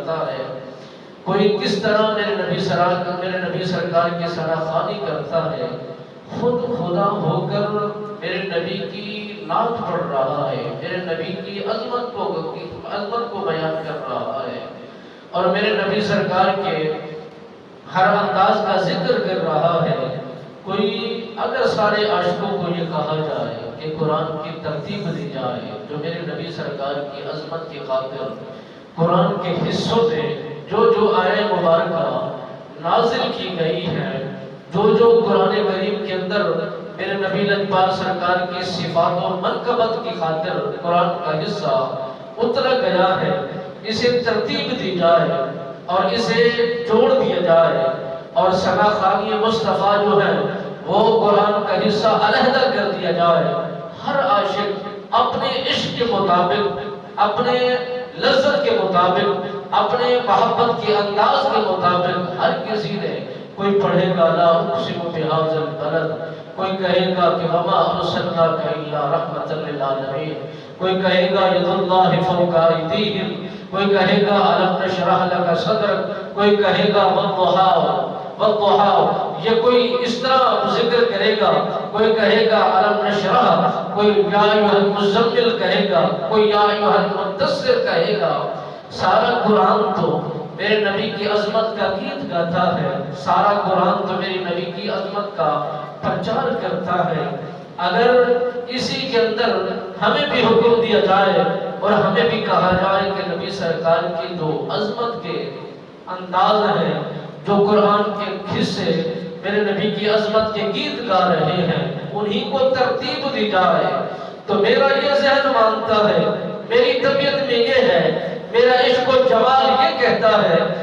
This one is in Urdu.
کرتا ہے، کوئی کس طرح میرے نبی سرکار کی سراخوانی کرتا ہے، خود خدا ہو کر میرے نبی کی نعت پڑھ رہا ہے، میرے نبی کی عظمت کو بیان کر رہا ہے، اور میرے نبی سرکار کے ہر انداز کا ذکر کر رہا ہے۔ کوئی اگر سارے عاشقوں کو یہ کہا جائے کہ قرآن کی ترتیب دی جائے، جو میرے نبی سرکار کی عظمت کی خاطر قرآن کے حصوں میں جو آیے مبارکہ نازل کی گئی ہے، جو قرآن کریم کے اندر میرے نبی لجپال سرکار کی صفات و منقبت کی خاطر قرآن کا حصہ اترا گیا ہے، اسے ترتیب دی جائے اور اسے جوڑ دیا جائے، اور سراخوانی مصطفیٰ جو ہے وہ قرآن کا حصہ علیحدہ کر دیا جائے۔ ہر عاشق اپنے عشق کے مطابق، اپنے لذت کے مطابق، اپنے محبت کے انداز کے مطابق، ہر کسی نے، کوئی پڑھے گا لا اقسم بہذا البلد، کوئی کہے گا کہ وما ارسلناک الا رحمۃ للعالمین، کوئی کہے گا ید اللہ فوق ایدیہم، کوئی کہے گا الم نشرح لک صدرک، کوئی کہے گا والضحی، یہ کوئی اس طرح ذکر کرے گا، کوئی کہے گا الم نشرح، کوئی یا ایھا المزمل کہے گا، کوئی یا ایھا المدثر کہے گا۔ سارا قرآن تو میرے نبی کی عظمت کا گیت گاتا ہے، سارا قرآن تو میری نبی کی عظمت کا پرچار کرتا ہے۔ اگر اسی کے اندر ہمیں بھی حکم دیا جائے اور ہمیں بھی کہا جائے کہ نبی سرکار کی جو عظمت کے انداز ہیں، جو قرآن کے حصے میرے نبی کی عظمت کے گیت گا رہے ہیں، انہی کو ترتیب دی جائے، تو میرا یہ ذہن مانتا ہے، میری طبیعت میں یہ ہے، میرا عشق و جمال یہ کہتا ہے